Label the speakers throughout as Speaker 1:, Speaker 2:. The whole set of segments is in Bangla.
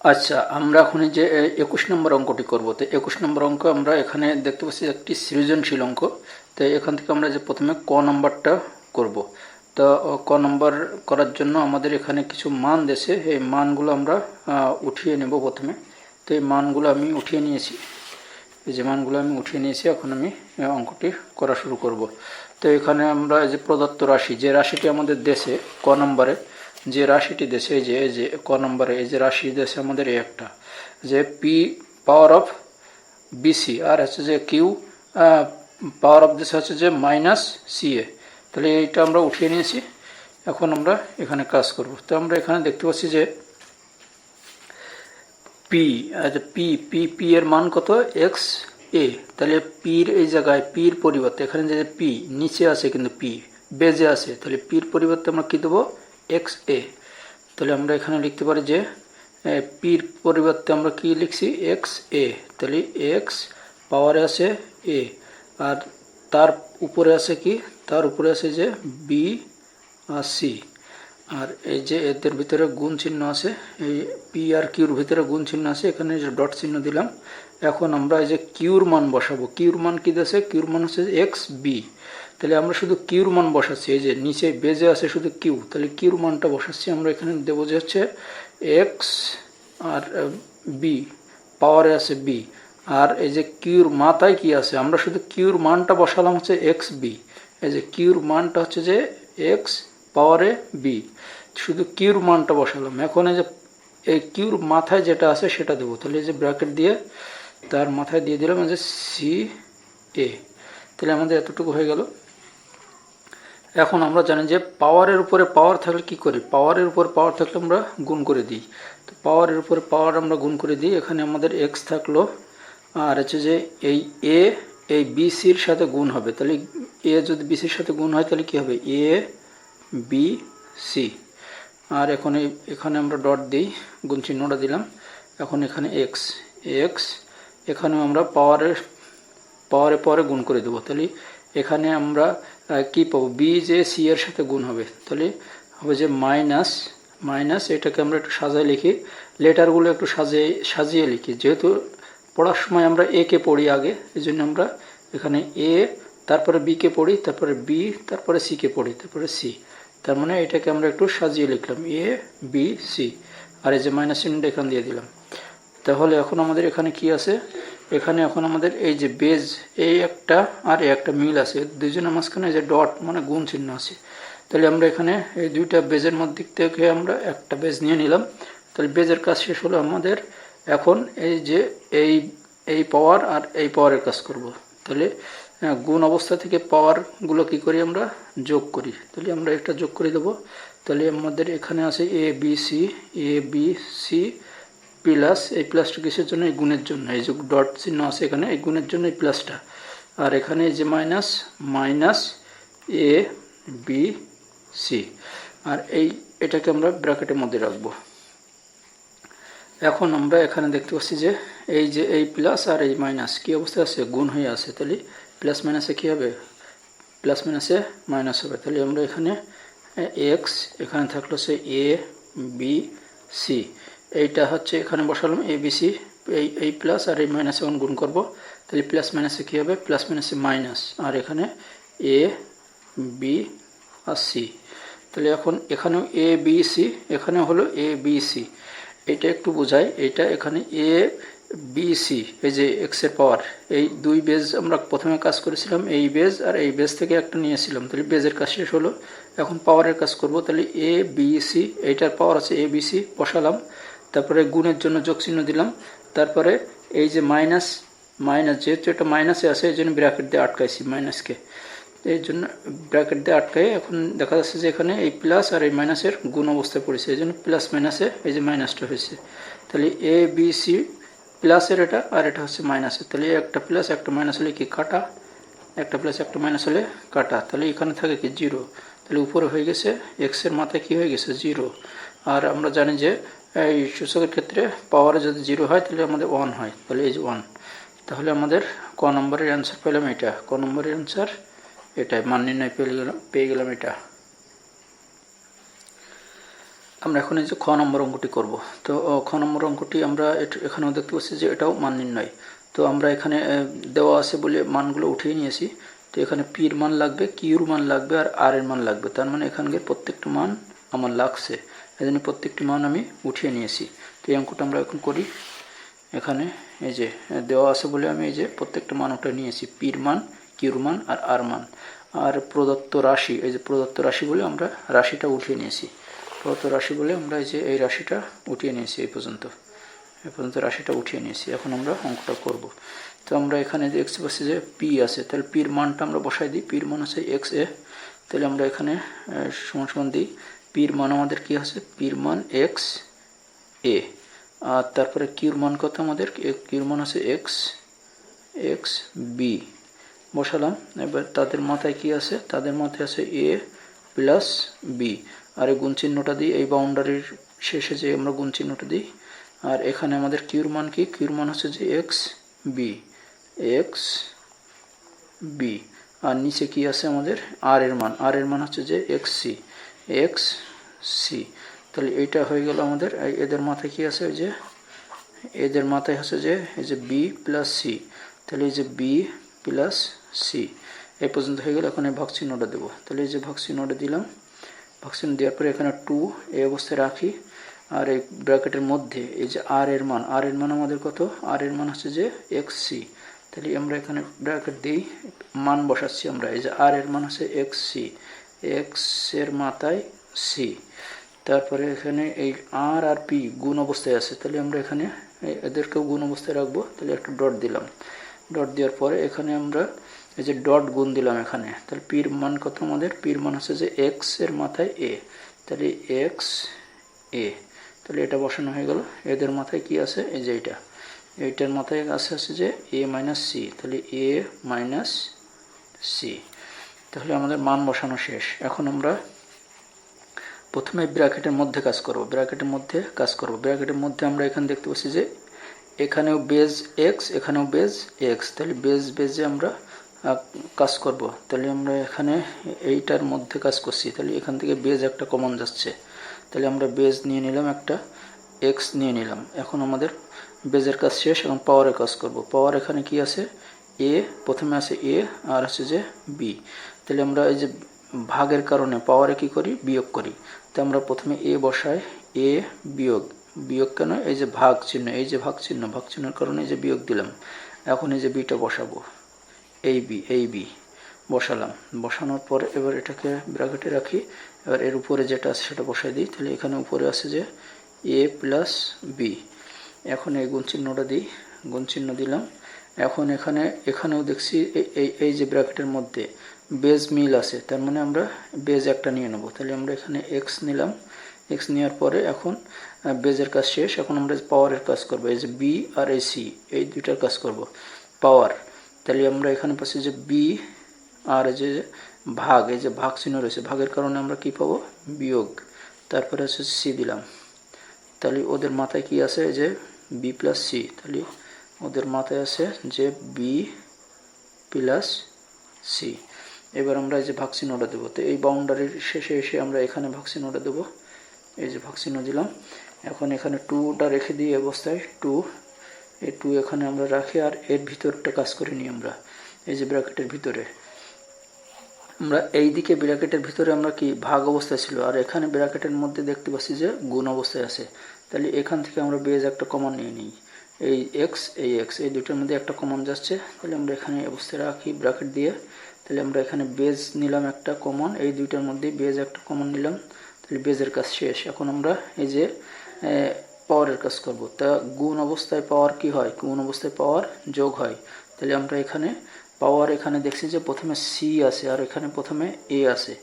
Speaker 1: আচ্ছা, আমরা এখন এই যে 21 নম্বর অঙ্কটি করব। তো 21 নম্বর অঙ্ক আমরা এখানে দেখতে পাচ্ছি একটি সৃজনশীল অঙ্ক। তো এখান থেকে আমরা যে প্রথমে ক নম্বরটা করব। তো ক নম্বর করার জন্য আমাদের এখানে কিছু মান দেছে, এই মানগুলো আমরা উঠিয়ে নেব প্রথমে। তো এই মানগুলো আমি উঠিয়ে নিয়েছি, এই যে মানগুলো আমি উঠিয়ে নিয়েছি। এখন আমি অঙ্কটি করা শুরু করব। তো এখানে আমরা এই যে প্রদত্ত রাশি, যে রাশিটি আমাদের দেশে ক নম্বরে, যে রাশিটি দেশে এই যে ক নম্বরে এই যে রাশি দেশে আমাদের এই একটা, যে পি পাওয়ার অফ বিসি, আর হচ্ছে যে কিউ পাওয়ার অফ দেশে হচ্ছে যে মাইনাস সিএ। তাহলে এইটা আমরা উঠিয়ে নিয়েছি। এখন আমরা এখানে কাজ করব। তো আমরা এখানে দেখতে পাচ্ছি যে পি, আচ্ছা পি পি পি এর মান কত, এক্স এ। তাহলে পির এই জায়গায় পির পরিবর্তে এখানে যে পি নিচে আছে কিন্তু পি বেজে আছে, তাহলে পির পরিবর্তে আমরা কি দেবো, এক্স এ। তাহলে আমরা এখানে লিখতে পারি যে পির পরিবর্তে আমরা কি লিখছি, এক্স এ। তাহলে এক্স পাওয়ারে আছে এ, আর তার উপরে আছে কি, তার উপরে আছে যে বি আর সি। আর এই যে এদের ভিতরে গুণ চিহ্ন আছে, এই পি আর কিউর ভিতরে গুণ চিহ্ন আছে, এখানে যে ডট চিহ্ন দিলাম। এখন আমরা এই যে কিউর মান বসাবো। কিউর মান কি দিয়েছে, কিউর মান হচ্ছে এক্স বি। তাহলে আমরা শুধু কিউর মান বসাচ্ছি, এই যে নিচে বেজে আছে শুধু কিউ, তাহলে কিউর মানটা বসাচ্ছি আমরা এখানে। দেবো যে হচ্ছে এক্স আর বি, পাওয়ারে আছে বি। আর এই যে কিউর মাথায় কি আছে, আমরা শুধু কিউর মানটা বসালাম হচ্ছে এক্স বি। এই যে কিউর মানটা হচ্ছে যে এক্স পাওয়ারে বি, শুধু কিউর মানটা বসালাম। এখন এই যে এই কিউর মাথায় যেটা আছে সেটা দেবো। তাহলে এই যে ব্র্যাকেট দিয়ে তার মাথায় দিয়ে দিলাম যে সি এ। তাহলে আমাদের এতটুকু হয়ে গেল। এখন আমরা জানি যে পাওয়ারের উপরে পাওয়ার থাকলে কি করি, পাওয়ারের উপর পাওয়ার থাকলে আমরা গুণ করে দিই। তো পাওয়ারের উপরে পাওয়ার আমরা গুণ করে দিই। এখানে আমাদের এক্স থাকলো, আর হচ্ছে যে এই এ এই বি সির সাথে গুণ হবে। তাহলে এ যদি বি সির সাথে গুণ হয় তাহলে কি হবে, এ বি সি। আর এখন এখানে আমরা ডট দিই, গুণ চিহ্নটা দিলাম। এখন এখানে এক্স এক্স, এখানেও আমরা পাওয়ারে পরে গুণ করে দেবো। তাহলে এখানে আমরা কি পাবো, বি যে সি এর সাথে গুণ হবে, তাহলে হবে যে মাইনাস মাইনাস। এটাকে আমরা একটু সাজায় লিখি, লেটারগুলো একটু সাজিয়ে লিখি, যেহেতু পড়ার সময় আমরা এ কে পড়ি আগে, এই জন্য আমরা এখানে এ, তারপরে বি কে পড়ি, তারপরে বি, তারপরে সি কে পড়ি, তারপরে সি। তার মানে এটাকে আমরা একটু সাজিয়ে লিখলাম, এ বি সি। আর এই যে মাইনাস চিহ্নটা এখানে দিয়ে দিলাম। তাহলে এখন আমাদের এখানে কি আছে, এখানে এখন আমাদের এই যে বেজ এই একটা আর এই একটা মিল আছে, দুইজনের মাঝখানে যে ডট মানে গুণ চিহ্ন আছে। তাহলে আমরা এখানে এই দুইটা বেজের মধ্যে থেকে আমরা একটা বেজ নিয়ে নিলাম। তাহলে বেজের কাজ শেষ হলো আমাদের। এখন এই যে এই পাওয়ার আর এই পাওয়ারের কাজ করব। তাহলে গুণ অবস্থা থেকে পাওয়ারগুলো কি করি, আমরা যোগ করি। তাহলে আমরা একটা যোগ করে দেবো। তাহলে আমাদের এখানে আছে এ বি সি প্লাস, এই প্লাসটা কিসের জন্য, এই গুণের জন্য। এই যে ডট চিহ্ন আছে এখানে, এই গুণের জন্য এই প্লাসটা। আর এখানে এই যে minus minus A B C. আর এটাকে আমরা ব্র্যাকেটের মধ্যে রাখবো। এখন আমরা এখানে দেখতে পাচ্ছি যে এই প্লাস আর এই মাইনাস কি অবস্থায় আছে, গুণ হয়ে আছে। তাহলে প্লাস মাইনাসে কী হবে, প্লাস মাইনাসে মাইনাস হবে। তাহলে আমরা এখানে এক্স, এখানে থাকলো সে এ বি সি, এইটা হচ্ছে এখানে বসালাম এ বি সি। এই প্লাস আর এই মাইনাস এখন গুণ করব। তাহলে প্লাস মাইনাসে কী হবে, প্লাস মাইনাসে মাইনাস, আর এখানে এ বি আর সি। তাহলে এখন এখানেও এ বি সি, এখানে হলো এ বি সি। এটা একটু বোঝাই, এটা এখানে এ বি সি, এই যে এক্সের পাওয়ার, এই দুই বেজ আমরা প্রথমে কাজ করেছিলাম, এই বেজ আর এই বেজ থেকে একটা নিয়েছিলাম। তাহলে বেজের কাজ শেষ হলো, এখন পাওয়ারের কাজ করব। তাহলে এ বি সি, এইটার পাওয়ার আছে এ বি সি বসালাম, তারপরে গুণের জন্য যোগ চিহ্ন দিলাম, তারপরে এই যে মাইনাস মাইনাস, যেহেতু এটা মাইনাসে আছে এই জন্য ব্র্যাকেট দিয়ে আটকাইছি মাইনাসকে, এই জন্য ব্র্যাকেট দিয়ে আটকাই। এখন দেখা যাচ্ছে যে এখানে এই প্লাস আর এই মাইনাসের গুণ অবস্থায় পড়েছে, এই জন্য প্লাস মাইনাসে এই যে মাইনাসটা হয়েছে। তাহলে এ বি সি প্লাসের এটা, আর এটা হচ্ছে মাইনাসের। তাহলে একটা প্লাস একটা মাইনাস হলে কি কাটা, একটা প্লাস একটা মাইনাস হলে কাটা। তাহলে এখানে থাকে কি জিরো। তাহলে উপরে হয়ে গেছে এক্সের মাথায় কি হয়ে গেছে, জিরো। আর আমরা জানি যে এই সূচকের ক্ষেত্রে পাওয়ারে যদি জিরো হয় তাহলে আমাদের ওয়ান হয়, তাহলে এই যে ওয়ান। তাহলে আমাদের ক নম্বরের অ্যান্সার পেলাম এটা, ক নম্বরের অ্যান্সার এটাই, মান নির্ণয় পেয়ে গেলাম এটা। আমরা এখন এই যে খ নম্বর অঙ্কটি করব। তো খ নম্বর অঙ্কটি আমরা এখানেও দেখতে পাচ্ছি যে এটাও মান নির্ণয়। তো আমরা এখানে দেওয়া আছে বলে মানগুলো উঠিয়ে নিয়েছি। তো এখানে পির মান লাগবে, কিউর মান লাগবে, আর আর এর মান লাগবে। তার মানে এখানকার প্রত্যেকটা মান আমার লাগছে, এই জন্য প্রত্যেকটি মান আমি উঠিয়ে নিয়েছি। তো এই অঙ্কটা আমরা এখন করি। এখানে এই যে দেওয়া আছে বলে আমি এই যে প্রত্যেকটা মান উঠে নিয়েছি, পির মান, কিউর মান, আর আর মান। আর প্রদত্ত রাশি, এই যে প্রদত্ত রাশি বলে আমরা রাশিটা উঠিয়ে নিয়েছি। প্রদত্ত রাশি বলে আমরা এই যে এই রাশিটা উঠিয়ে নিয়েছি। এই পর্যন্ত রাশিটা উঠিয়ে নিয়েছি। এখন আমরা অঙ্কটা করব। তো আমরা এখানে দেখতে পাচ্ছি যে পি আছে, তাহলে পির মানটা আমরা বসাই দিই। পির মান আছে এক্স এ। তাহলে আমরা এখানে সমান সমান দিই। পির মান আমাদের কি আছে? পির মান এক্স এ। আর তারপরে কিউর মান কত আমাদের? কিউর মান আছে এক্স বি বসালাম। এবার তাদের মাথায় কি আছে? তাদের মাথায় আছে এ প্লাস বি। আর এই গুণ চিহ্নটা দিই, এই বাউন্ডারির শেষে যে আমরা গুণ চিহ্নটা দিই। আর এখানে আমাদের কিউর মান কি? কিউর মান হচ্ছে যে এক্স বি। আর নিচে কি আছে আমাদের? আর এর মান। আর এর মান হচ্ছে যে এক্স সি। তাহলে এইটা হয়ে গেল আমাদের। এদের মাথায় কি আছে? যে এদের মাথায় হচ্ছে যে এই যে বি প্লাস সি। তাহলে এই যে বি প্লাস সি এই পর্যন্ত হয়ে গেল। এখন এই ভাগ চিহ্নটা দেবো। তাহলে এই যে ভাগ চিহ্নটা দিলাম। ভাগ চিহ্ন দেওয়ার পরে এখানে 2 এই অবস্থায় রাখি। আর এই ব্র্যাকেটের মধ্যে এই যে আর এর মান আমাদের কত? আর এর মান হচ্ছে যে এক্স সি। তাহলে আমরা এখানে ব্র্যাকেট দিই, মান বসাচ্ছি আমরা। এই যে আর এর মান হচ্ছে এক্স সি, এক্স এর মাথায় সি। তারপরে এখানে এই আর আর পি গুণ অবস্থায় আছে, তাহলে আমরা এখানে এদেরকেও গুণ অবস্থায় রাখবো। তাহলে একটা ডট দিলাম। ডট দেওয়ার পরে এখানে আমরা এই যে ডট গুণ দিলাম এখানে। তাহলে পির মান কত আমাদের? পির মান হচ্ছে যে এক্স এর মাথায় এ। তাহলে এক্স এ। তাহলে এটা বসানো হয়ে গেল। এদের মাথায় কি আছে? এই যে এইটার মাথায় আছে যে এ মাইনাস সি। তাহলে এ মাইনাস সি। তাহলে আমাদের মান বসানো শেষ। এখন আমরা প্রথমে ব্র্যাকেটের মধ্যে কাজ করব। ব্র্যাকেটের মধ্যে আমরা এখানে দেখতে পাচ্ছি যে এখানেও বেজ এক্স, এখানেও বেজ এক্স। তাহলে বেজে আমরা কাজ করব। তাহলে আমরা এখানে এইটার মধ্যে কাজ করছি। তাহলে এখান থেকে বেজ একটা কমন যাচ্ছে। তাহলে আমরা বেজ নিয়ে নিলাম, একটা এক্স নিয়ে নিলাম। এখন আমাদের বেজের কাজ শেষ। এখন পাওয়ারের কাজ করব। পাওয়ার এখানে কি আছে? এ, প্রথমে আছে এ, আর আছে যে বি। তাহলে আমরা এই যে ভাগের কারণে পাওয়ারে কি করি? বিয়োগ করি। তো আমরা প্রথমে এ বসাই, এ বিয়োগ কেন? এই যে ভাগ চিহ্ন, এই যে ভাগ চিহ্নের কারণে এই যে বিয়োগ দিলাম। এখন এই যে বিটা বসাবো, এই বি বসালাম। বসানোর পর এবার এটাকে ব্র্যাকেটে রাখি। এবার এর উপরে যেটা আছে সেটা বসাই দিই। তাহলে এখানে উপরে আছে যে এ প্লাস বি। এখন এই গুণ চিহ্নটা দিই, গুণ চিহ্ন দিলাম। এখন এখানেও দেখছি এই যে ব্র্যাকেটের মধ্যে বেজ মিল আছে, তার মানে আমরা বেজ একটা নিয়ে নেব। তাহলে আমরা এখানে এক্স নিলাম। এক্স নেওয়ার পরে এখন বেজের কাজ শেষ। এখন আমরা পাওয়ারের কাজ করব। এই যে বি আর এই সি, এই দুইটার কাজ করব। পাওয়ার, তাহলে আমরা এখানে পাচ্ছি যে বি আর এই যে ভাগ, এই যে ভাগ চিহ্ন রয়েছে, ভাগের কারণে আমরা কি পাবো? বিয়োগ। তারপরে হচ্ছে সি দিলাম। তাহলে ওদের মাথায় কি আছে? যে বি প্লাস সি। তাহলে ওদের মাথায় আছে যে বি প্লাস সি। এবার আমরা এই যে ভাগ চিহ্নটা দেবো। তো এই বাউন্ডারির শেষে এসে আমরা এখানে ভাগ চিহ্নটা দেবো। এই যে ভাগ চিহ্ন দিলাম। এখন এখানে 2টা রেখে দিই অবস্থায়। 2, এই 2 এখানে আমরা রাখি। আর এর ভিতরটা কাজ করে নিই আমরা। এই যে ব্র্যাকেটের ভিতরে আমরা এই দিকে ব্র্যাকেটের ভিতরে আমরা কি ভাগ অবস্থায় ছিল, আর এখানে ব্র্যাকেটের মধ্যে দেখতে পাচ্ছি যে গুণ অবস্থায় আছে। তাহলে এখান থেকে আমরা বেজ একটা কমন নিয়ে নিই। এই এক্স এই দুটোর মধ্যে একটা কমন যাচ্ছে। তাহলে আমরা এখানে অবস্থায় রাখি ব্র্যাকেট দিয়ে। তাহলে আমরা এখানে বেজ নিলাম একটা কমন, এই দুইটার মধ্যে বেজ একটা কমন নিলাম। তাহলে বেজের কাজ শেষ। এখন আমরা এই যে পাওয়ারের কাজ করব। তা গুণ অবস্থায় পাওয়ার কি হয়? গুণ অবস্থায় পাওয়ার যোগ হয়। তাহলে আমরা এখানে পাওয়ার এখানে দেখছি যে প্রথমে সি আছে আর এখানে প্রথমে এ আছে।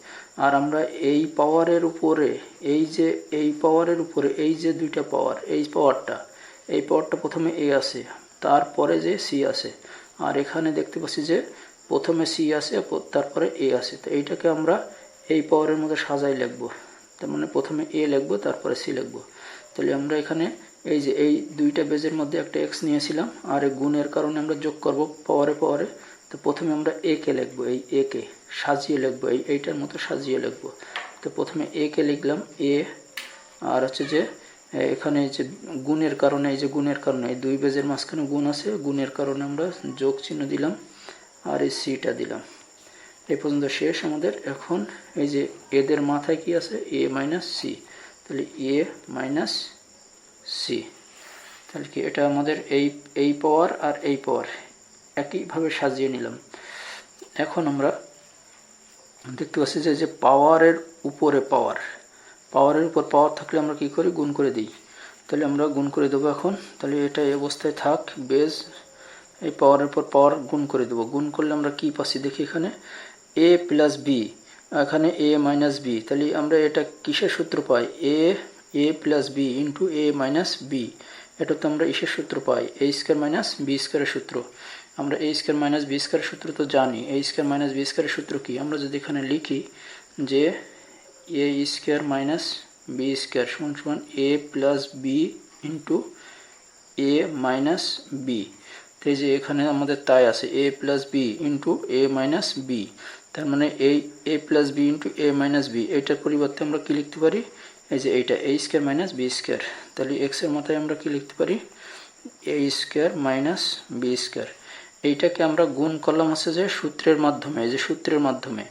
Speaker 1: আর আমরা এই পাওয়ারের উপরে এই যে দুইটা পাওয়ার, এই পাওয়ারটা প্রথমে এ আছে, তারপরে যে সি আছে। আর এখানে দেখতে পাচ্ছি যে প্রথমে সি আছে, তারপরে এ আছে। তো এইটাকে আমরা এই পাওয়ারের মধ্যে সাজাই লিখবো। তার মানে প্রথমে এ লিখবো, তারপরে সি লিখবো। তাহলে আমরা এখানে এই যে এই দুইটা বেজের মধ্যে একটা এক্স নিয়েছিলাম, আর এই গুণের কারণে আমরা যোগ করব পাওয়ারে। তো প্রথমে আমরা এ কে লিখবো, এই এ কে সাজিয়ে লিখবো, এইটার মতো সাজিয়ে লিখবো। তো প্রথমে এ কে লিখলাম, এ আর হচ্ছে যে এখানে এই যে গুণের কারণে এই দুই বেজের মাঝখানে গুণ আছে, গুণের কারণে আমরা যোগ চিহ্ন দিলাম আর এই সিটা দিলাম। এই পর্যন্ত শেষ আমাদের। এখন এই যে এদের মাথায় কি আছে, এ মাইনাস সি, তাহলে এ মাইনাস সি, তাহলে কি এটা আমাদের এই পাওয়ার আর এই পাওয়ার একইভাবে সাজিয়ে নিলাম। এখন আমরা দেখতে পাচ্ছি যে পাওয়ারের উপরে পাওয়ারের উপর পাওয়ার থাকলে আমরা কি করি, গুণ করে দিই। তাহলে আমরা গুণ করে দেবো এখন। তাহলে এটা এই অবস্থায় থাক, বেজ এই পাওয়ারের উপর পাওয়ার গুণ করে দেবো। গুণ করলে আমরা কি পাচ্ছি দেখি, এখানে এ প্লাস বি, এখানে এ মাইনাস বি। তাহলে আমরা এটা কিসের সূত্র পাই, এ প্লাস বি ইন্টু এ মাইনাস বি। এটা তো আমরা ইসের সূত্র পাই, এ স্কোয়ার মাইনাস বি স্কোয়ারের সূত্র। আমরা এ স্কোয়ার মাইনাস বি স্কোয়ারের সূত্র তো জানি। এ স্কোয়ার মাইনাস বি স্কোয়ারের সূত্র কি, আমরা যদি এখানে লিখি যে এ স্কোয়ার মাইনাস বি স্কোয়ার সমান সমান এ প্লাস বি ইন্টু এ মাইনাস বি। এই যে এখানে আমাদের তাই আছে এ প্লাস বি ইন্টু এ মাইনাস বি, তার মানে এই এ প্লাস বি ইন্টু এ মাইনাস বি, এইটার পরিবর্তে আমরা কি লিখতে পারি, এই যে এইটা এ স্কোয়ার মাইনাস বি স্কোয়ার। তাহলে এক্স এর মাথায় আমরা কি লিখতে পারি, এ স্কোয়ার মাইনাস বি স্কোয়ার। এইটাকে আমরা গুণ করলাম আছে যে সূত্রের মাধ্যমে, এই যে সূত্রের মাধ্যমে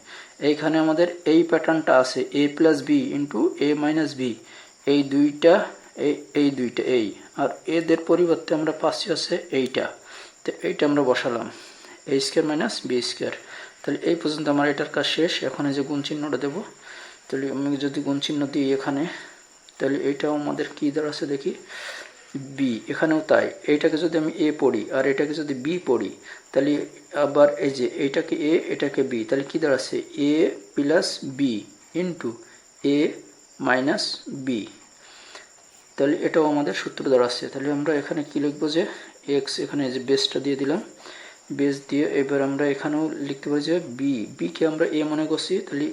Speaker 1: এইখানে আমাদের এই প্যাটার্নটা আছে এ প্লাস বি ইন্টু এ মাইনাস বি, এই দুইটা এই আর এদের পরিবর্তে আমরা পাচ্ছি আছে এইটা, তো এইটা আমরা বসালাম এ স্কোয়ার মাইনাস বি স্কোয়ার। তাহলে এই পর্যন্ত আমার এটার কাজ শেষ। এখন এই যে গুণ চিহ্নটা দেবো, তাহলে আমি যদি গুণ চিহ্ন দিই এখানে, তাহলে এইটাও আমাদের কী দাঁড়াচ্ছে দেখি, বি, এখানেও তাই। এইটাকে যদি আমি এ পড়ি আর এটাকে যদি বি পড়ি, তাহলে আবার এই যে এইটাকে এ এটাকে বি, তাহলে কী দাঁড়াচ্ছে এ প্লাস বি ইন্টু এ মাইনাস বি। তাহলে এটাও আমাদের সূত্র দাঁড়াচ্ছে। তাহলে আমরা এখানে কি লিখবো যে এক্স, এখানে যে বেসটা দিয়ে দিলাম, বেস দিয়ে এবার আমরা এখানেও লিখতে পারি যে বিকে আমরা এ মনে করছি, তাহলে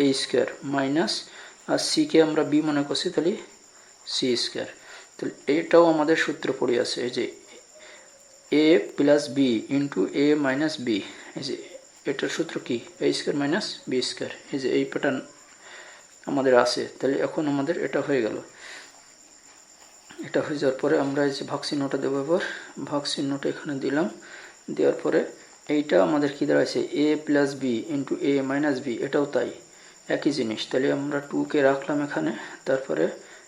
Speaker 1: এ স্কোয়ার মাইনাস, আর সিকে আমরা বি মনে করছি, তাহলে সি স্কোয়ার। তাহলে এটাও আমাদের সূত্র পড়ে আছে, এই যে এ প্লাস বি ইন্টু এ মাইনাস বি, এই যে এটার সূত্র কি, এ স্কোয়ার মাইনাস বি স্কোয়ার। এই যে এই প্যাটার্ন আমাদের আছে। তাহলে এখন আমাদের এটা হয়ে গেল। এটা হয়ে যাওয়ার পরে আমরা এই যে ভাগ চিহ্নটা দেবো, এবার ভাগ চিহ্নটা এখানে দিলাম, দেওয়ার পরে এইটা আমাদের কি দাঁড়াচ্ছে এ প্লাস বি ইন্টু এ মাইনাস বি, এটাও তাই একই জিনিস। তাহলে আমরা 2কে রাখলাম এখানে, তারপরে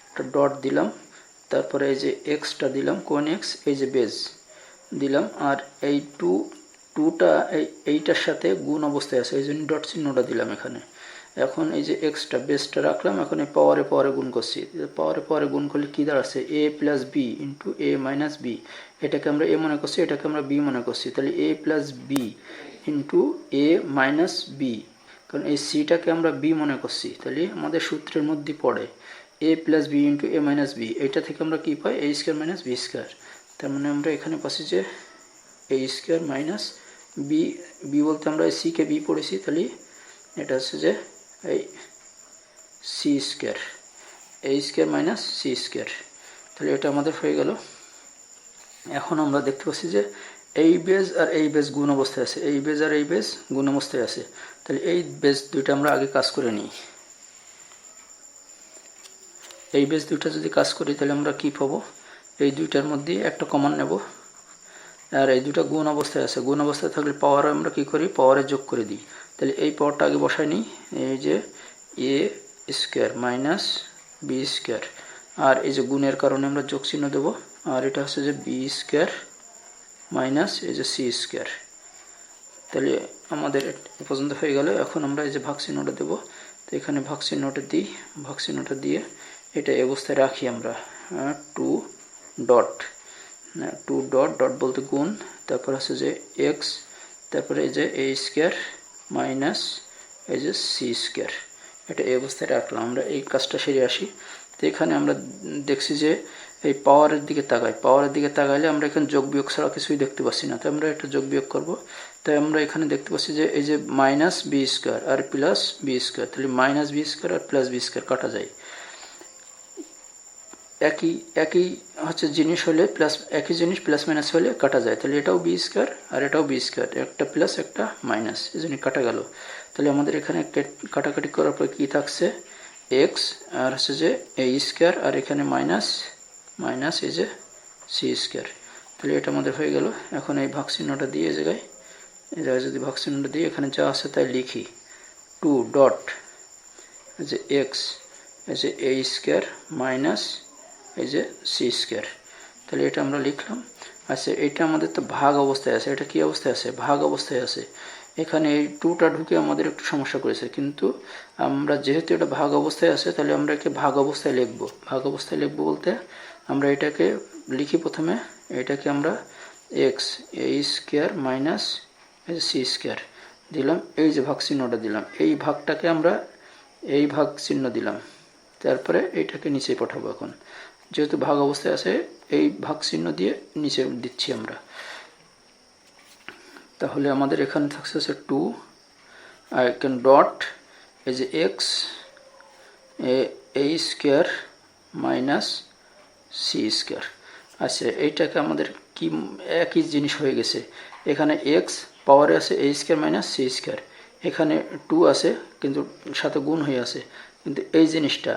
Speaker 1: একটা ডট দিলাম, তারপরে এই যে এক্সটা দিলাম, কোন এক্স, এই যে বেজ দিলাম, আর এই টুটা এইটার সাথে গুণ অবস্থায় আছে, এই জন্য ডট চিহ্নটা দিলাম এখানে। এখন এই যে এক্সটা বেসটা রাখলাম, এখন এই পাওয়ারে গুণ করছি, পাওয়ারে গুণ করলে কী দাঁড়াচ্ছে এ প্লাস বি ইন্টু এ মাইনাস বি। এটাকে আমরা এ মনে করছি, এটাকে আমরা বি মনে করছি, তাহলে এ প্লাস বি ইন্টু এ মাইনাস বি, কারণ এই সিটাকে আমরা বি মনে করছি, তাহলে আমাদের সূত্রের মধ্যে পড়ে এ প্লাস বি ইন্টু এ মাইনাস বি। এইটা থেকে আমরা কী পাই, এ স্কোয়ার মাইনাস বি স্কোয়ার। তার মানে আমরা এখানে পাচ্ছি যে এ স্কোয়ার মাইনাস বি বলতে আমরা সিকে বি পড়েছি, তাহলে এটা হচ্ছে যে এই সি স্কোয়ার, এ স্কোয়ার মাইনাস সি স্কোয়ার। তাহলে এটা আমাদের হয়ে গেল। এখন আমরা দেখতে পাচ্ছি যে এই বেজ আর এই বেজ গুণ অবস্থায় আছে, এই বেজ আর এই বেজ গুণ অবস্থায় আছে। তাহলে এই বেজ দুইটা আমরা আগে কাজ করে নিই। এই বেজ দুইটা যদি কাজ করি তাহলে আমরা কি পাবো, এই দুইটার মধ্যে একটা কমন নেব, আর এই দুটো গুণ অবস্থায় আছে, গুণ অবস্থায় থাকলে পাওয়ার আমরা কি করি, পাওয়ারে যোগ করে দিই। তাহলে এই পাওয়ারটা আগে বসাই নিই, এই যে এ স্কোয়ার মাইনাস বি স্কোয়ার, আর এই যে গুণের কারণে আমরা যোগ চিহ্ন দেবো, আর এটা হচ্ছে যে বি স্কোয়ার মাইনাস এই যে সি স্কোয়ার। তাহলে আমাদের এ পর্যন্ত হয়ে গেল। এখন আমরা এই যে ভাগ চিহ্নটা দেবো, তো এখানে ভাগ চিহ্নটা দিই, ভাগ চিহ্নটা দিয়ে এটা এই অবস্থায় রাখি আমরা, 2 ডট বলতে গুণ, তারপর হচ্ছে যে এক্স, তারপরে এই যে এ স্কোয়ার মাইনাস এই যে সি স্কোয়ার, এটা এই অবস্থায় রাখলাম। আমরা এই কাজটা সেরে আসি। তো এখানে আমরা দেখছি যে এই পাওয়ারের দিকে তাকাইলে আমরা এখানে যোগ বিয়োগ ছাড়া কিছুই দেখতে পাচ্ছি না, তো আমরা এটা যোগ বিয়োগ করব। তাই আমরা এখানে দেখতে পাচ্ছি যে এই যে মাইনাস বি স্কোয়ার আর প্লাস বি স্কোয়ার, তাহলে মাইনাস বি স্কোয়ার আর প্লাস বি স্কোয়ার কাটা যায়। একই হচ্ছে জিনিস হলে একই জিনিস প্লাস মাইনাস হলে কাটা যায়। তাহলে এটাও বি স্কোয়ার আর এটাও বি স্কোয়ার, একটা প্লাস একটা মাইনাস, এই জন্য কাটা গেল। তাহলে আমাদের এখানে কাটাকাটি করার পর কী থাকছে, এক্স আর হচ্ছে যে এ স্কোয়ার আর এখানে মাইনাস মাইনাস এই যে সি স্কোয়ার। তাহলে এটা আমাদের হয়ে গেল। এখন এই ভাগ চিহ্নটা দিয়ে এই জায়গায় যদি ভাগ চিহ্নটা দিয়ে এখানে যা আছে তাই লিখি, 2 ডট এই যে এক্স এই যে এ স্কোয়ার মাইনাস এই যে সি স্কোয়ার। তাহলে এটা আমরা লিখলাম। আচ্ছা, এটা আমাদের তো ভাগ অবস্থায় আছে, এটা কি অবস্থায় আছে? ভাগ অবস্থায় আছে। এখানে এই 2টা ঢুকে আমাদের একটু সমস্যা করেছে, কিন্তু আমরা যেহেতু এটা ভাগ অবস্থায় আছে তাহলে আমরা একে ভাগ অবস্থায় লিখব। ভাগ অবস্থায় লিখব বলতে আমরা এটাকে লিখি প্রথমে, এটাকে আমরা এক্স এ স্কোয়ার মাইনাস সি স্কোয়ার দিলাম, এই যে ভাগ চিহ্নটা দিলাম, এই ভাগটাকে আমরা এই ভাগ চিহ্ন দিলাম, তারপরে এইটাকে নিচে পাঠাবো। এখন যেহেতু ভাগ অবস্থায় আছে এই ভাগ চিহ্ন দিয়ে নিচে দিচ্ছি আমরা। তাহলে আমাদের এখানে থাকছে 2 আর এখানে ডট এই যে এক্স এ স্কোয়ার মাইনাস সি স্কোয়ার। আচ্ছা, এইটাকে আমাদের কি একই জিনিস হয়ে গেছে। এখানে এক্স পাওয়ারে আছে এ স্কোয়ার মাইনাস সি স্কোয়ার, এখানে 2 আছে কিন্তু সাথে গুণ হয়ে আছে, কিন্তু এই জিনিসটা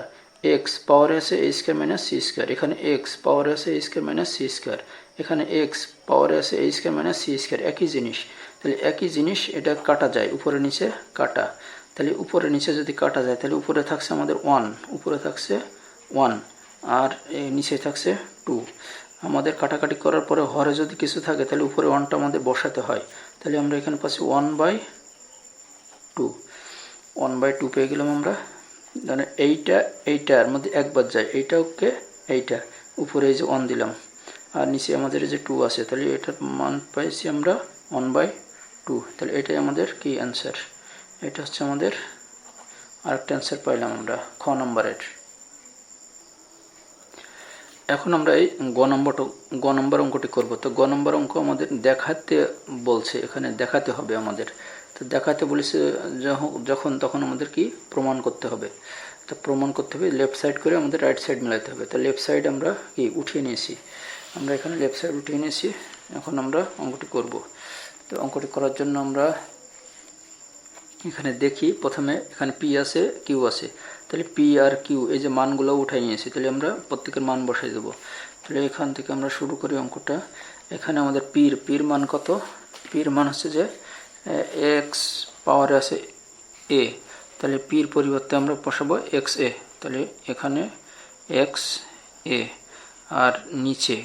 Speaker 1: এক্স পাওয়ারে আছে এ স্কোয়ার মাইনাস সি স্কোয়ার, এখানে এক্স পাওয়ারে আছে এ স্কোয়ার মাইনাস সি স্কোয়ার, এখানে এক্স পাওয়ারে আছে এ স্কোয়ার মাইনাস সি স্কোয়ার, একই জিনিস। তাহলে একই জিনিস, এটা কাটা যায়, উপরে নিচে কাটা। তাহলে উপরে নিচে যদি কাটা যায় তাহলে উপরে থাকছে আমাদের 1, উপরে থাকছে 1 আর নিচে থাকছে 2। আমাদের কাটাকাটি করার পরে হরে যদি কিছু থাকে তাহলে উপরে 1টা আমাদের বসাতে হয়। তাহলে আমরা এখানে পাচ্ছি 1/2, 1/2 পেয়ে গেলাম আমরা। মানে এইটার মধ্যে একবার যায়, এইটা ওকে এইটা, উপরে এই যে 1 দিলাম আর নিচে আমাদের এই যে 2 আছে, তাহলে এটার মান পাইছি আমরা 1/2। তাহলে এটাই আমাদের কি অ্যান্সার। এটা হচ্ছে আমাদের আরেকটা অ্যান্সার পাইলাম আমরা খ নম্বরের। এখন আমরা এই গ নম্বর অঙ্কটি করব। তো গ নম্বর অঙ্ক আমাদের দেখাতে বলছে, এখানে দেখাতে হবে আমাদের। তো দেখাতে বলেছে যখন তখন আমাদের কি প্রমাণ করতে হবে। তো প্রমাণ করতে হবে লেফট সাইড করে আমাদের রাইট সাইড মেলাতে হবে। তো লেফট সাইড আমরা কি উঠিয়ে নিয়েছি, আমরা এখানে লেফট সাইড উঠিয়ে নিয়েছি। এখন আমরা অঙ্কটি করব। তো অঙ্কটি করার জন্য আমরা এখানে দেখি, প্রথমে এখানে পি আছে কিউ আছে, তাহলে পি আর কিউ এই যে মানগুলো উঠাই নিয়েছি, তাহলে আমরা প্রত্যেকের মান বসাই দেবো। তাহলে এখান থেকে আমরা শুরু করি অঙ্কটা। এখানে আমাদের পির মান কত? পির মান হচ্ছে যে এক্স পাওয়ারে আছে এ, তাহলে পির পরিবর্তে আমরা বসাবো এক্স এ। তাহলে এখানে এক্স এ আর নিচে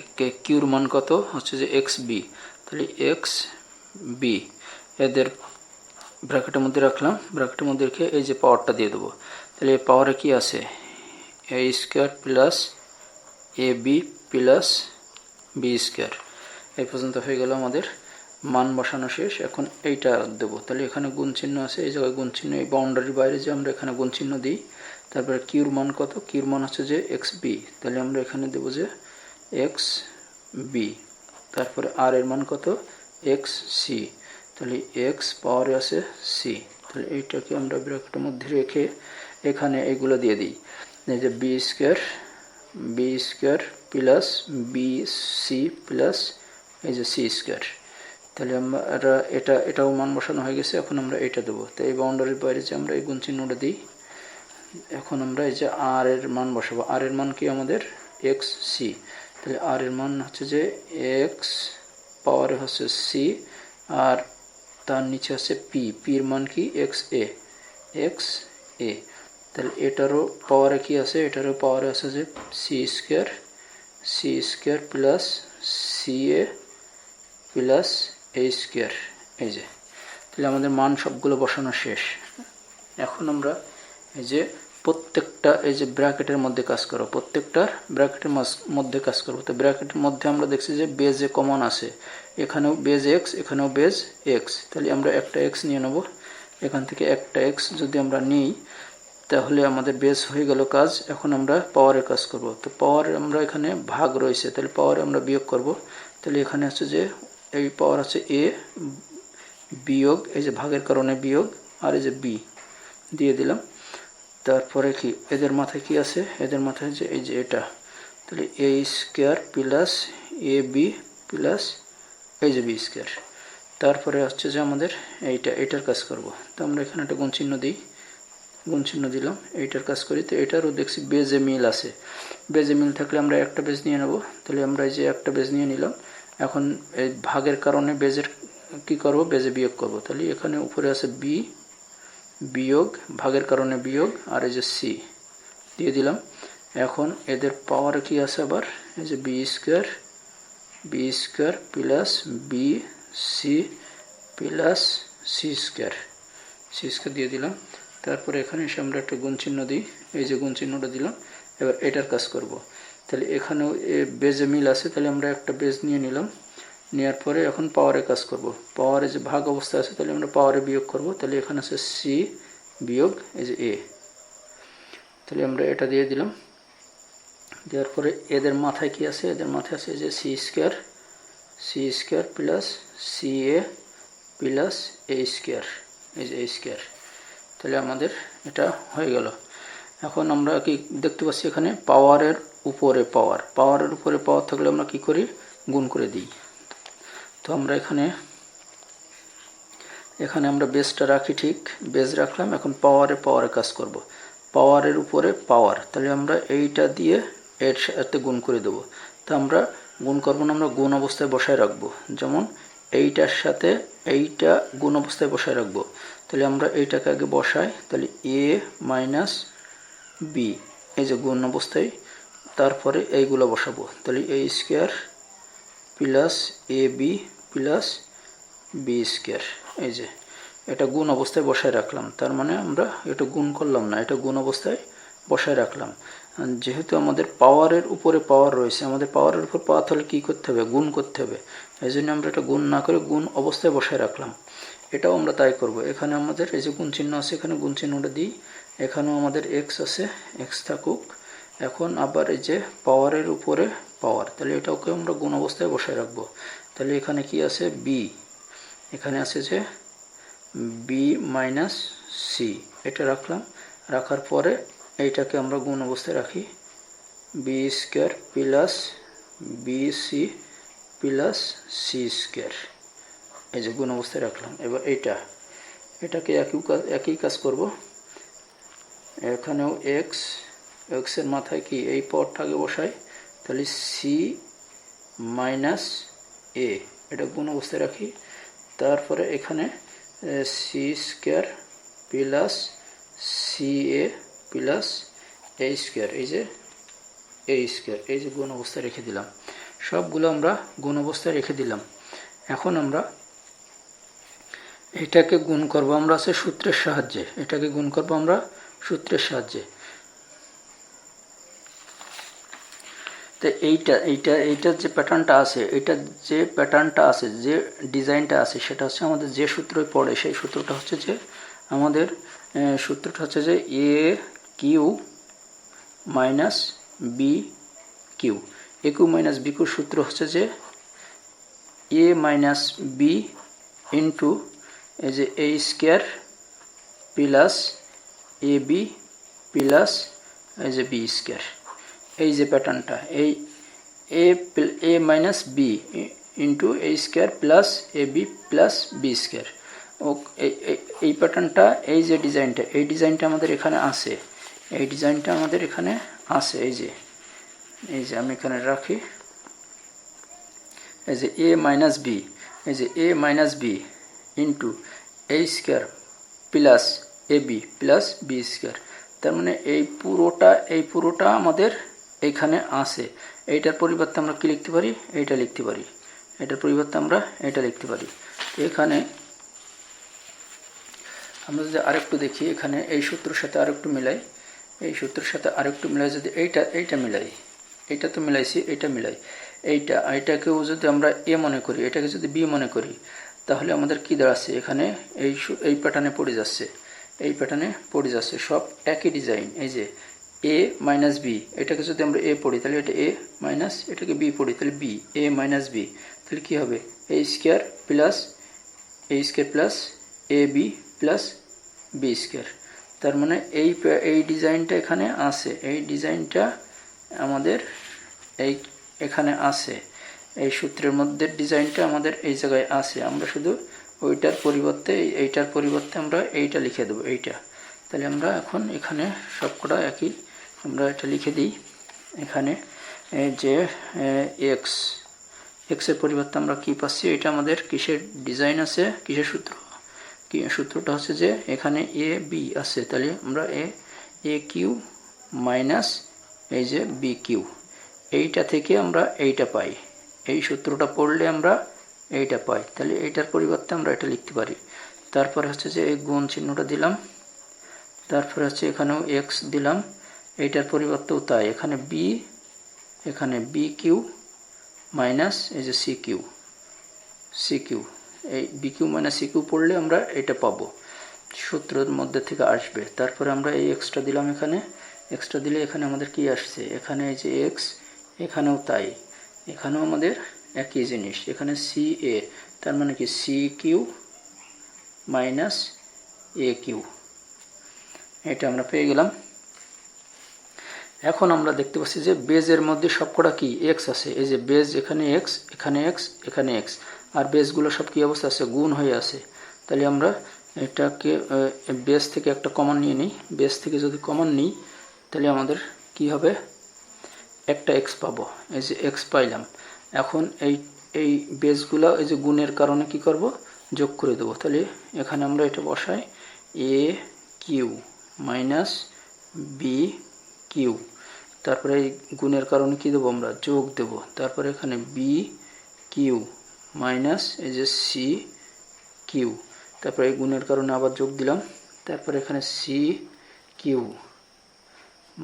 Speaker 1: কিউর মান কত হচ্ছে যে এক্স বি, তাহলে এক্স বি এদের ব্র্যাকেটের মধ্যে রাখলাম। ব্র্যাকেটের মধ্যে রেখে এই যে পাওয়ারটা দিয়ে দেবো। তাহলে এই পাওয়ারে কি আছে? এ square plus A B plus B square. এই পর্যন্ত হয়ে গেল আমাদের মান বসানো শেষ। এখন এইটা দেবো, তাহলে এখানে গুণ চিহ্ন আছে, এই জায়গায় গুণ চিহ্ন, এই বাউন্ডারির বাইরে যে আমরা এখানে গুণ চিহ্ন দিই। তারপরে কিউর মান কত? কিউর মান হচ্ছে যে এক্স বি, তাহলে আমরা এখানে দেবো যে এক্স বি। তারপরে আর এর মান কত? এক্স সি, তাহলে এক্স পাওয়ারে আছে সি। তাহলে এইটাকে আমরা ব্র্যাকেটের মধ্যে রেখে এখানে এইগুলো দিয়ে দিই, এই যে B square plus B C plus এই যে সি স্কোয়ার। তাহলে আমরা এটাও মান বসানো হয়ে গেছে। এখন আমরা এটা দেবো। তো এই বাউন্ডারির বাইরে যে আমরা এই গুণ চিহ্নটা দিই। এখন আমরা এই যে আর এর মান বসাবো। আর এর মান কি আমাদের? এক্স সি, তাহলে আর এর মান হচ্ছে যে এক্স পাওয়ারে হচ্ছে সি আর তার নিচে আছে পির মান কি? এক্স এ। তাহলে এটারও পাওয়ারে কি আছে? এটারও পাওয়ারে আছে যে সি স্কোয়ার প্লাস সি এ প্লাস এ স্কোয়ার। এই যে, তাহলে আমাদের মান সবগুলো বসানো শেষ। এখন আমরা এই যে প্রত্যেকটা এই যে ব্র্যাকেটের মধ্যে কাজ করো, প্রত্যেকটার ব্র্যাকেটের মধ্যে কাজ করবো। তো ব্র্যাকেটের মধ্যে আমরা দেখছি যে বেজে কমন আছে, এখানেও বেজ এক্স, এখানেও বেজ এক্স, তাহলে আমরা একটা এক্স নিয়ে নেব। এখান থেকে একটা এক্স যদি আমরা নিই তাহলে আমাদের বেস হয়ে গেল কাজ। এখন আমরা পাওয়ারের কাজ করব। তো পাওয়ার আমরা এখানে ভাগ রয়েছে, তাহলে পাওয়ারে আমরা বিয়োগ করব। তাহলে এখানে হচ্ছে যে এই পাওয়ার আছে এ বিয়োগ এই যে ভাগের কারণে বিয়োগ আর এই যে বি দিয়ে দিলাম। তারপরে কি এদের মাথায় কি আছে? এদের মাথায় যে এই যে এটা, তাহলে এ square plus A B plus এই যে বি স্কোয়ার। তারপরে হচ্ছে যে আমাদের এটার কাজ করব। তো আমরা এখানে একটা গুণ চিহ্ন দিই, গুণ চিহ্ন দিলাম, এইটার কাজ করি। তো এটারও দেখছি বেজে মিল আছে, বেজে মিল থাকলে আমরা একটা বেজ নিয়ে নেব। তাহলে আমরা এই যে একটা বেজ নিয়ে নিলাম। এখন এই ভাগের কারণে বেজের কি করব, বেজে বিয়োগ করব। তাহলে এখানে উপরে আছে বি বিয়োগ, ভাগের কারণে বিয়োগ, আর এই যে সি দিয়ে দিলাম। এখন এদের পাওয়ার কি আছে আবার, এই যে B square plus B C plus C square দিয়ে দিলাম। তারপরে এখানে এসে আমরা একটা গুণ চিহ্ন দিই, এই যে গুণ চিহ্নটা দিলাম। এবার এটার কাজ করব। তাহলে এখানেও বেজে মিল আছে, তাহলে আমরা একটা বেজ নিয়ে নিলাম। নেওয়ার পরে এখন পাওয়ারে কাজ করব। পাওয়ারে যে ভাগ অবস্থা আছে, তাহলে আমরা পাওয়ারে বিয়োগ করব। তাহলে এখানে আছে সি বিয়োগ এই যে এ, তাহলে আমরা এটা দিয়ে দিলাম। দেওয়ার পরে এদের মাথায় কি আছে, এদের মাথায় আছে যে সি স্কোয়ার প্লাস সি এ প্লাস এ স্কোয়ার, এই যে এ স্কোয়ার। তাহলে আমাদের এটা হয়ে গেল। এখন আমরা কি দেখতে পাচ্ছি, এখানে পাওয়ারের উপরে পাওয়ার থাকলে আমরা কি করি, গুণ করে দিই। তো আমরা এখানে আমরা বেসটা রাখি, ঠিক বেস রাখলাম। এখন পাওয়ারে কাজ করব। পাওয়ারের উপরে পাওয়ার, তাহলে আমরা এইটা দিয়ে এর সাথে গুণ করে দেবো। তো আমরা গুণ করবো না, আমরা গুণ অবস্থায় বসায় রাখবো। যেমন এইটার সাথে এইটা গুণ অবস্থায় বসায় রাখবো। তাহলে আমরা এইটাকে আগে বসাই, তাহলে এ মাইনাস বি, এই যে গুণ অবস্থায়, তারপরে এইগুলো বসাবো। তাহলে এ square plus A B plus B square, এই যে এটা গুণ অবস্থায় বসায় রাখলাম। তার মানে আমরা এটা গুণ করলাম না, এটা গুণ অবস্থায় বসায় রাখলাম। যেহেতু আমাদের পাওয়ারের উপরে পাওয়ার রয়েছে, আমাদের পাওয়ারের উপর পাওয়ার তাহলে কী করতে হবে, গুণ করতে হবে। এই জন্য আমরা এটা গুণ না করে গুণ অবস্থায় বসায় রাখলাম। এটাও আমরা তাই করব। এখানে আমাদের এই যে গুণ চিহ্ন আছে, এখানে গুণ চিহ্নটা দিই। এখানেও আমাদের এক্স আছে, এক্স থাকুক। এখন আবার এই যে পাওয়ারের উপরে পাওয়ার, তাহলে এটাকে আমরা গুণ অবস্থায় বসায় রাখবো। তাহলে এখানে কি আছে, বি, এখানে আছে যে বি মাইনাস সি, এটা রাখলাম। রাখার পরে এইটাকে আমরা গুণ অবস্থায় রাখি, B square plus B C plus C square, এই যে গুণ অবস্থায় রাখলাম। এবার এটাকে একই কাজ করব। এখানেও এক্সের মাথায় কি এই পাওয়ারটাকে বসাই, তাহলে সি মাইনাস এ, এটা গুণ অবস্থায় রাখি। তারপরে এখানে সি স্কোয়ার প্লাস সি এ প্লাস এ স্কোয়ার, এই যে এ স্কোয়ার, এই যে গুণ অবস্থায় রেখে দিলাম। সবগুলো আমরা গুণ অবস্থায় রেখে দিলাম। এখন আমরা এটাকে গুণ করব আমরা আছে সূত্রের সাহায্যে, এটাকে গুণ করব আমরা সূত্রের সাহায্যে। তো এইটার যে প্যাটার্নটা আছে, যে ডিজাইনটা আছে, সেটা হচ্ছে আমাদের যে সূত্রই পড়ে, সেই সূত্রটা হচ্ছে যে আমাদের এ কিউ মাইনাস বি কিউ, এ কিউ মাইনাস বি কিউ সূত্র হচ্ছে যে এ মাইনাস বি ইন্টু এই যে এ square plus A B plus এই যে বি স্কোয়ার। এই যে প্যাটার্নটা, এই এ minus B into A square plus A B plus B square, ও এই প্যাটার্নটা, এই যে ডিজাইনটা, এই ডিজাইনটা আমাদের এখানে আছে, এই ডিজাইনটা আমাদের এখানে আছে। এই যে আমি এখানে রাখি, এই যে এ মাইনাস বি, এই যে এ minus B into A square plus A B plus B square. তার মানে এই পুরোটা আমাদের এইখানে আছে। এইটার পরিবর্তে আমরা কি লিখতে পারি, এইটা লিখতে পারি। এটার পরিবর্তে আমরা এটা লিখতে পারি। এখানে আমরা যদি আরেকটু দেখি, এখানে এই সূত্রের সাথে আরেকটু মিলাই, এই সূত্রের সাথে আরেকটু মিলাই, যদি এইটা মিলাই, এইটা তো মিলাইছি, এইটা মিলাই, এইটাকেও যদি আমরা এ মনে করি, এটাকে যদি বি মনে করি, তাহলে আমাদের কি দাঁড়াচ্ছে, এখানে এই প্যাটার্নে পড়ে যাচ্ছে, সব একই ডিজাইন। এই যে এ মাইনাস বি, এটাকে যদি আমরা এ পড়ি, তাহলে এটা এ মাইনাস, এটাকে বি পড়ি, তাহলে বি, এ মাইনাস বি, তাহলে কী হবে, এ square plus A B plus B square. তার মানে এই ডিজাইনটা এখানে আছে, এই ডিজাইনটা আমাদের এখানে আছে, এই সূত্রের মধ্যে ডিজাইনটা আমাদের এই জায়গায় আছে। আমরা শুধু এইটার পরিবর্তে আমরা এইটা লিখে দেবো, এইটা। তাহলে আমরা এখন এখানে সবকটা একই আমরা এটা লিখে দিই। এখানে যে এক্স এক্সের পরিবর্তে আমরা কি পাচ্ছি, এটা আমাদের কিসের ডিজাইন আছে, কিসের সূত্র, সূত্রটা হচ্ছে যে এখানে এ বি আছে, তাহলে আমরা এ কিউ মাইনাস এই যে বি কিউ, এইটা থেকে আমরা এইটা পাই, এই সূত্রটা পড়লে আমরা এইটা পাই, তাহলে এইটার পরিবর্তে আমরা এটা লিখতে পারি। তারপরে হচ্ছে যে এই গুণ চিহ্নটা দিলাম, তারপরে হচ্ছে এখানেও এক্স দিলাম, এইটার পরিবর্তেও তাই, এখানে বি কিউ মাইনাস এই যে সি কিউ, এই B Q minus C Q পড়লে আমরা এটা পাবো, সূত্রের মধ্যে থেকে আসবে। তারপরে আমরা এই এক্সটা দিলাম, এখানে এক্সটা দিলে এখানে আমাদের কি আসছে, এখানে এই যে এক্স, এখানেও তাই, এখানেও আমাদের একই জিনিস, এখানে সি এ, তার মানে কি সি কিউ মাইনাস এ কিউ, এটা আমরা পেয়ে গেলাম। এখন আমরা দেখতে পাচ্ছি যে বেজের মধ্যে সবকটা কি এক্স আছে, এই যে বেজ এখানে এক্স, এখানে এক্স, এখানে এক্স, আর বেজগুলো সব কি অবস্থা আছে, গুণ হয়ে আছে। তাহলে আমরা এটাকে বেজ থেকে একটা কমন নিয়ে নিই, বেজ থেকে যদি কমন নিই তাহলে আমাদের কি হবে, একটা এক্স পাবো, এই যে এক্স পাইলাম। এখন এই বেজগুলো এই যে গুণের কারণে কি করব, যোগ করে দেবো। তাহলে এখানে আমরা এটা বসাই, এ কিউ মাইনাস বি কিউ, তারপরে এই গুণের কারণে কি দেবো, আমরা যোগ দেব। তারপরে এখানে বি কিউ মাইনাস এই যে সি কিউ, তারপরে এই গুণের কারণে আবার যোগ দিলাম। তারপরে এখানে সি কিউ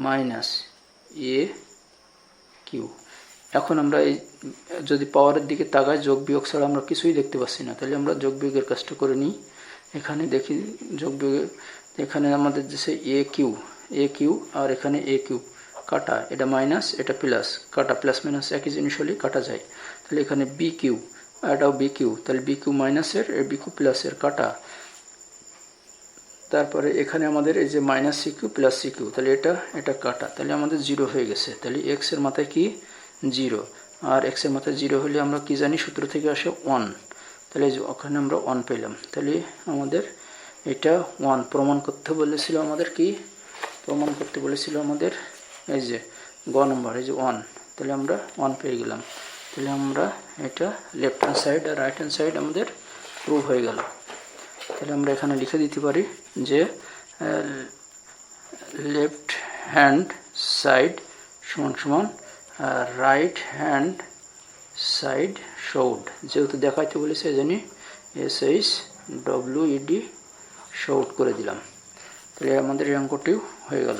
Speaker 1: মাইনাস এ কিউ। এখন আমরা এই যদি পাওয়ারের দিকে তাকাই, যোগ বিয়োগ ছাড়া আমরা কিছুই দেখতে পাচ্ছি না, তাহলে আমরা যোগ বিয়োগের কাজটা করে নিই। এখানে দেখি যোগ বিয়োগের, এখানে আমাদের যে এ কিউ আর এখানে এ কিউ কাটা, এটা মাইনাস এটা প্লাস, কাটা প্লাস মাইনাস একই জিনিস হলে কাটা যায়। তাহলে এখানে বি কিউ, এটাও বি কিউ, তাহলে বি কিউ মাইনাসের এর বি কিউ প্লাসের কাটা। তারপরে এখানে আমাদের এই যে minus C Q plus C Q, তাহলে এটা কাটা, তাহলে আমাদের জিরো হয়ে গেছে। তাহলে এক্স এর মাথায় কি জিরো, আর এক্স এর মাথায় জিরো হলে আমরা কি জানি, সূত্র থেকে আসে ওয়ান, তাহলে ওখানে আমরা ওয়ান পেলাম। তাহলে আমাদের এটা ওয়ান প্রমাণ করতে বলেছিল, আমাদের কি প্রমাণ করতে বলেছিল আমাদের, এই যে গ নম্বর, এই যে ওয়ান, তাহলে আমরা ওয়ান পেয়ে গেলাম। তাহলে আমরা এটা লেফট হ্যান্ড সাইড আর রাইট হ্যান্ড সাইড আমাদের প্রুভ হয়ে গেল। তাহলে আমরা এখানে লিখে দিতে পারি যে লেফট হ্যান্ড সাইড সমান সমান রাইট হ্যান্ড সাইড শোড, যেহেতু দেখাইতে বলেছে এই জন্য SHWED শোড করে দিলাম। তাহলে আমাদের এই অঙ্কটিও হয়ে গেল।